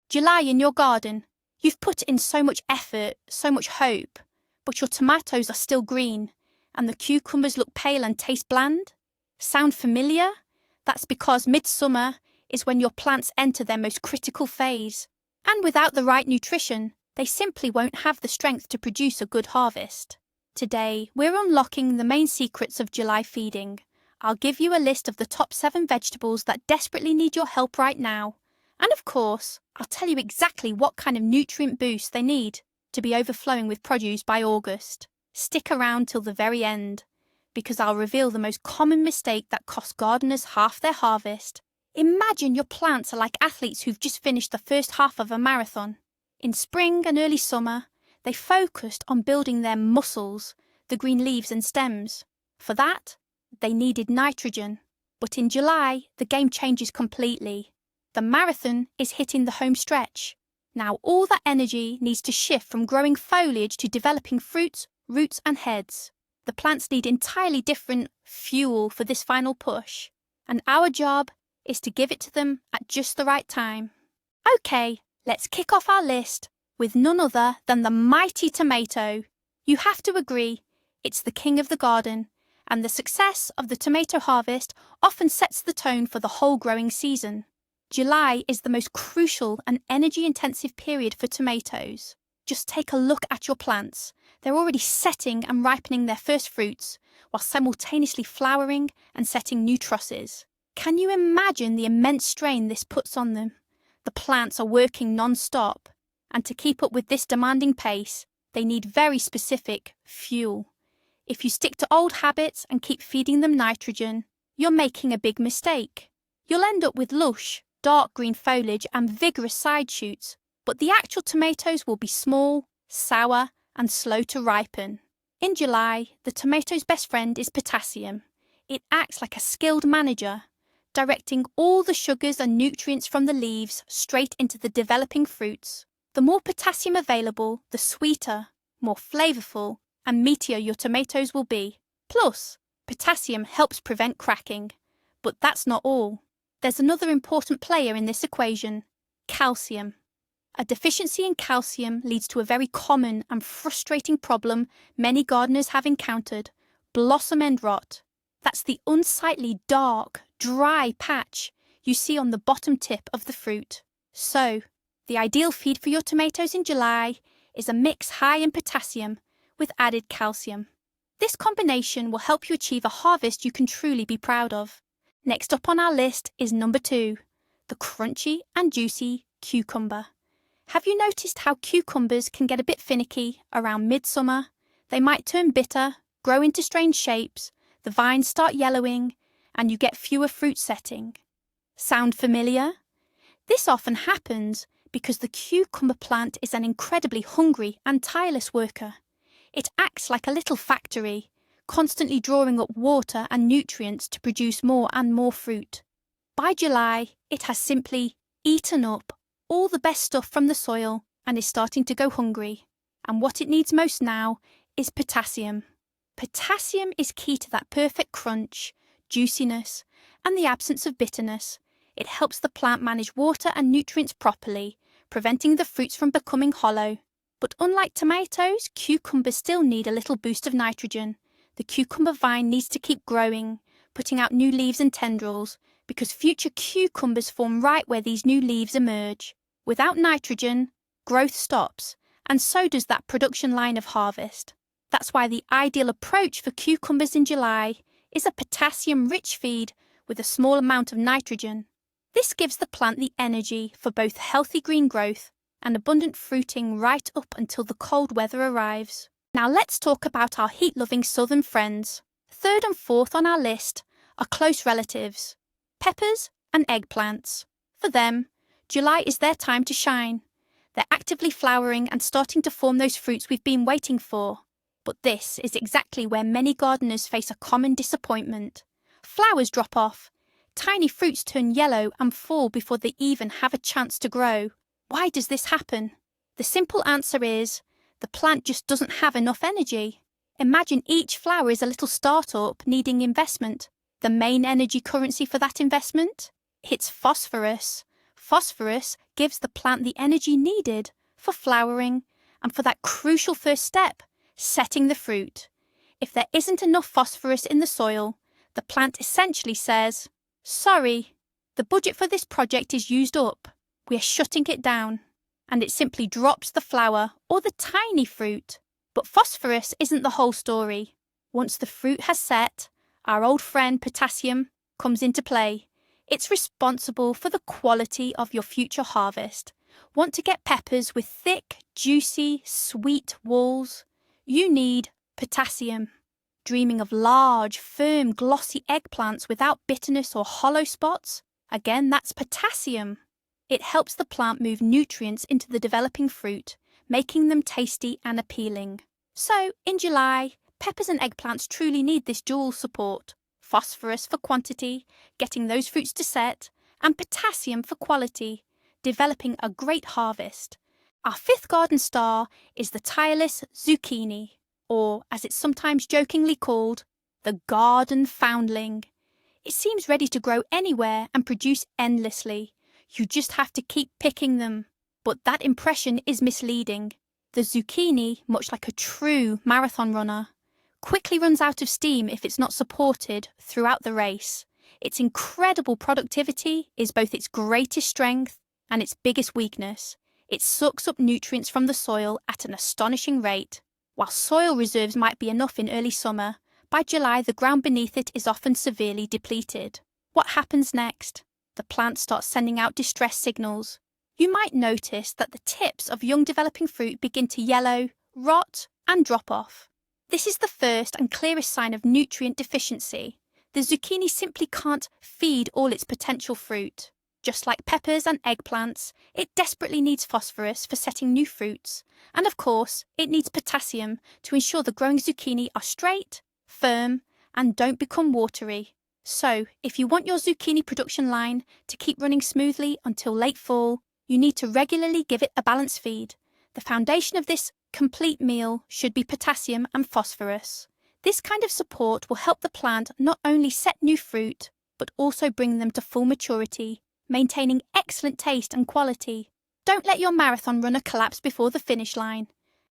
July in your garden. You've put in so much effort, so much hope, but your tomatoes are still green, and the cucumbers look pale and taste bland. Sound familiar? That's because midsummer is when your plants enter their most critical phase, and without the right nutrition, they simply won't have the strength to produce a good harvest. Today, we're unlocking the main secrets of July feeding. I'll give you a list of the top 7 vegetables that desperately need your help right now. And of course, I'll tell you exactly what kind of nutrient boost they need to be overflowing with produce by August. Stick around till the very end, because I'll reveal the most common mistake that costs gardeners half their harvest. Imagine your plants are like athletes who've just finished the first half of a marathon. In spring and early summer, they focused on building their muscles, the green leaves and stems. For that, they needed nitrogen. But in July, the game changes completely. The marathon is hitting the home stretch. Now all that energy needs to shift from growing foliage to developing fruits, roots and heads. The plants need entirely different fuel for this final push, and our job is to give it to them at just the right time. Okay, let's kick off our list with none other than the mighty tomato. You have to agree, it's the king of the garden, and the success of the tomato harvest often sets the tone for the whole growing season. July is the most crucial and energy-intensive period for tomatoes. Just take a look at your plants. They're already setting and ripening their first fruits, while simultaneously flowering and setting new trusses. Can you imagine the immense strain this puts on them? The plants are working non-stop, and to keep up with this demanding pace, they need very specific fuel. If you stick to old habits and keep feeding them nitrogen, you're making a big mistake. You'll end up with lush, dark green foliage and vigorous side shoots, but the actual tomatoes will be small, sour, and slow to ripen. In July, the tomato's best friend is potassium. It acts like a skilled manager, directing all the sugars and nutrients from the leaves straight into the developing fruits. The more potassium available, the sweeter, more flavourful, and meatier your tomatoes will be. Plus, potassium helps prevent cracking. But that's not all. There's another important player in this equation: calcium. A deficiency in calcium leads to a very common and frustrating problem many gardeners have encountered: blossom end rot. That's the unsightly, dark, dry patch you see on the bottom tip of the fruit. So, the ideal feed for your tomatoes in July is a mix high in potassium with added calcium. This combination will help you achieve a harvest you can truly be proud of. Next up on our list is number 2, the crunchy and juicy cucumber. Have you noticed how cucumbers can get a bit finicky around midsummer? They might turn bitter, grow into strange shapes, the vines start yellowing, and you get fewer fruit setting. Sound familiar? This often happens because the cucumber plant is an incredibly hungry and tireless worker. It acts like a little factory, constantly drawing up water and nutrients to produce more and more fruit. By July, it has simply eaten up all the best stuff from the soil and is starting to go hungry. And what it needs most now is potassium. Potassium is key to that perfect crunch, juiciness, and the absence of bitterness. It helps the plant manage water and nutrients properly, preventing the fruits from becoming hollow. But unlike tomatoes, cucumbers still need a little boost of nitrogen. The cucumber vine needs to keep growing, putting out new leaves and tendrils, because future cucumbers form right where these new leaves emerge. Without nitrogen, growth stops, and so does that production line of harvest. That's why the ideal approach for cucumbers in July is a potassium-rich feed with a small amount of nitrogen. This gives the plant the energy for both healthy green growth and abundant fruiting right up until the cold weather arrives. Now let's talk about our heat-loving southern friends. Third and fourth on our list are close relatives: peppers and eggplants. For them, July is their time to shine. They're actively flowering and starting to form those fruits we've been waiting for. But this is exactly where many gardeners face a common disappointment. Flowers drop off. Tiny fruits turn yellow and fall before they even have a chance to grow. Why does this happen? The simple answer is, the plant just doesn't have enough energy. Imagine each flower is a little startup needing investment. The main energy currency for that investment? It's phosphorus. Phosphorus gives the plant the energy needed for flowering and for that crucial first step, setting the fruit. If there isn't enough phosphorus in the soil, the plant essentially says, "Sorry, the budget for this project is used up. We are shutting it down." And it simply drops the flower or the tiny fruit. But phosphorus isn't the whole story. Once the fruit has set, our old friend potassium comes into play. It's responsible for the quality of your future harvest. Want to get peppers with thick, juicy, sweet walls? You need potassium. Dreaming of large, firm, glossy eggplants without bitterness or hollow spots? Again, that's potassium. It helps the plant move nutrients into the developing fruit, making them tasty and appealing. So, in July, peppers and eggplants truly need this dual support: phosphorus for quantity, getting those fruits to set, and potassium for quality, developing a great harvest. Our fifth garden star is the tireless zucchini, or, as it's sometimes jokingly called, the garden foundling. It seems ready to grow anywhere and produce endlessly. You just have to keep picking them. But that impression is misleading. The zucchini, much like a true marathon runner, quickly runs out of steam if it's not supported throughout the race. Its incredible productivity is both its greatest strength and its biggest weakness. It sucks up nutrients from the soil at an astonishing rate. While soil reserves might be enough in early summer, by July the ground beneath it is often severely depleted. What happens next? The plant starts sending out distress signals. You might notice that the tips of young developing fruit begin to yellow, rot, and drop off. This is the first and clearest sign of nutrient deficiency. The zucchini simply can't feed all its potential fruit. Just like peppers and eggplants, it desperately needs phosphorus for setting new fruits. And of course, it needs potassium to ensure the growing zucchini are straight, firm, and don't become watery. So, if you want your zucchini production line to keep running smoothly until late fall, you need to regularly give it a balanced feed. The foundation of this complete meal should be potassium and phosphorus. This kind of support will help the plant not only set new fruit, but also bring them to full maturity, maintaining excellent taste and quality. Don't let your marathon runner collapse before the finish line.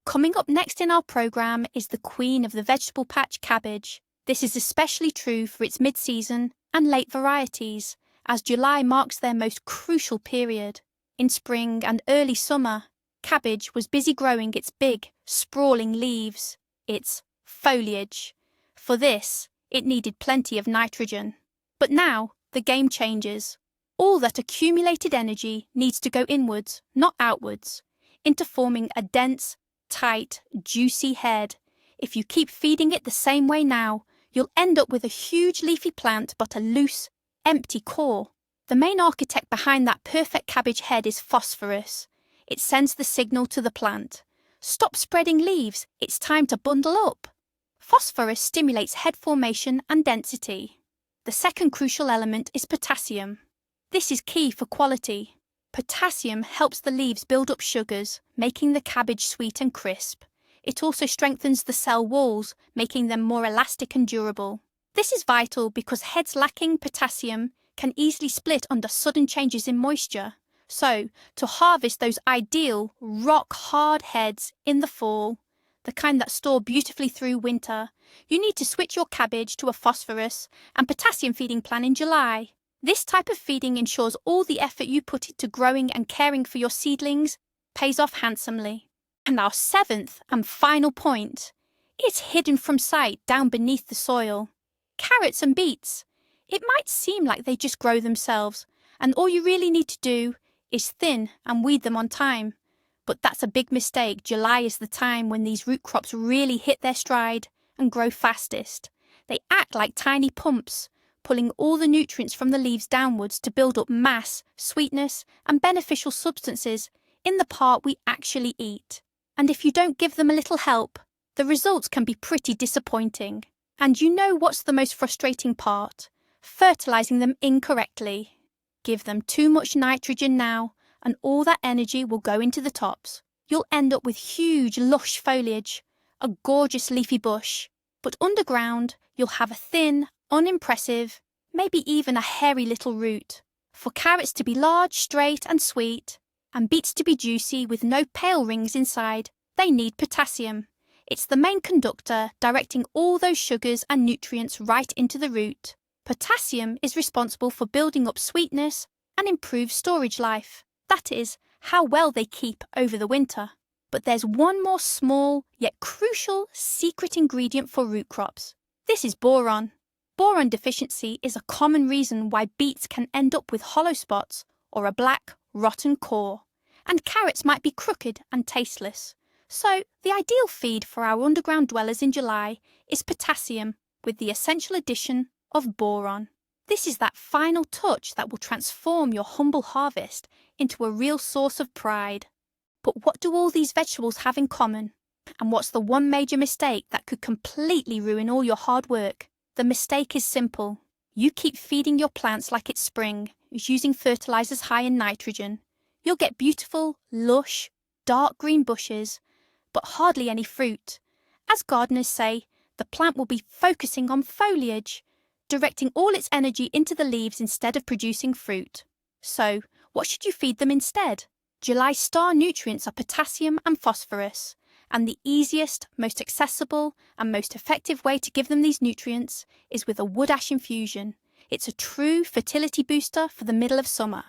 Coming up next in our programme is the queen of the vegetable patch, cabbage. This is especially true for its mid-season and late varieties, as July marks their most crucial period. In spring and early summer, cabbage was busy growing its big, sprawling leaves, its foliage. For this, it needed plenty of nitrogen. But now, the game changes. All that accumulated energy needs to go inwards, not outwards, into forming a dense, tight, juicy head. If you keep feeding it the same way now, you'll end up with a huge leafy plant but a loose, empty core. The main architect behind that perfect cabbage head is phosphorus. It sends the signal to the plant. Stop spreading leaves, it's time to bundle up. Phosphorus stimulates head formation and density. The second crucial element is potassium. This is key for quality. Potassium helps the leaves build up sugars, making the cabbage sweet and crisp. It also strengthens the cell walls, making them more elastic and durable. This is vital because heads lacking potassium can easily split under sudden changes in moisture. So, to harvest those ideal, rock-hard heads in the fall, the kind that store beautifully through winter, you need to switch your cabbage to a phosphorus and potassium feeding plan in July. This type of feeding ensures all the effort you put into growing and caring for your seedlings pays off handsomely. And our seventh and final point, it's hidden from sight down beneath the soil. Carrots and beets. It might seem like they just grow themselves, and all you really need to do is thin and weed them on time. But that's a big mistake. July is the time when these root crops really hit their stride and grow fastest. They act like tiny pumps, pulling all the nutrients from the leaves downwards to build up mass, sweetness, and beneficial substances in the part we actually eat. And if you don't give them a little help, the results can be pretty disappointing. And you know what's the most frustrating part? Fertilizing them incorrectly. Give them too much nitrogen now, and all that energy will go into the tops. You'll end up with huge, lush foliage, a gorgeous leafy bush. But underground, you'll have a thin, unimpressive, maybe even a hairy little root. For carrots to be large, straight, and sweet, And beets to be juicy with no pale rings inside, they need potassium. It's the main conductor directing all those sugars and nutrients right into the root. Potassium is responsible for building up sweetness and improves storage life. That is, how well they keep over the winter. But there's one more small yet crucial secret ingredient for root crops. This is boron. Boron deficiency is a common reason why beets can end up with hollow spots or a black, rotten core, and carrots might be crooked and tasteless. So, the ideal feed for our underground dwellers in July is potassium with the essential addition of boron. This is that final touch that will transform your humble harvest into a real source of pride. But what do all these vegetables have in common? And what's the one major mistake that could completely ruin all your hard work? The mistake is simple. You keep feeding your plants like it's spring, using fertilizers high in nitrogen. You'll get beautiful, lush, dark green bushes, but hardly any fruit. As gardeners say, the plant will be focusing on foliage, directing all its energy into the leaves instead of producing fruit. So, what should you feed them instead? July star nutrients are potassium and phosphorus, and the easiest, most accessible, and most effective way to give them these nutrients is with a wood ash infusion. It's a true fertility booster for the middle of summer.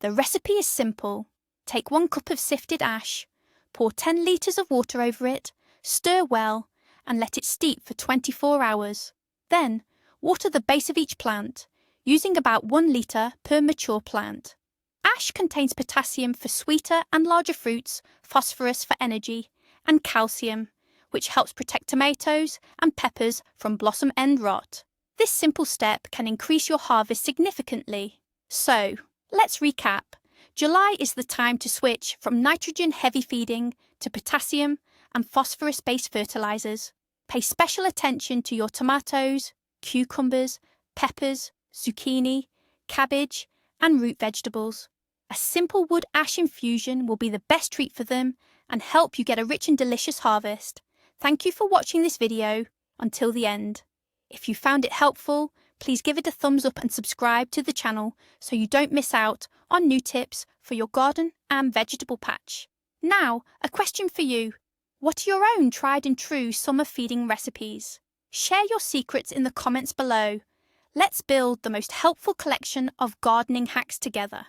The recipe is simple. Take 1 cup of sifted ash, pour 10 litres of water over it, stir well, and let it steep for 24 hours. Then, water the base of each plant, using about 1 litre per mature plant. Ash contains potassium for sweeter and larger fruits, phosphorus for energy, and calcium, which helps protect tomatoes and peppers from blossom end rot. This simple step can increase your harvest significantly. So, let's recap. July is the time to switch from nitrogen-heavy feeding to potassium and phosphorus-based fertilizers. Pay special attention to your tomatoes, cucumbers, peppers, zucchini, cabbage, and root vegetables. A simple wood ash infusion will be the best treat for them and help you get a rich and delicious harvest. Thank you for watching this video until the end. If you found it helpful, please give it a thumbs up and subscribe to the channel so you don't miss out on new tips for your garden and vegetable patch. Now, a question for you. What are your own tried and true summer feeding recipes? Share your secrets in the comments below. Let's build the most helpful collection of gardening hacks together.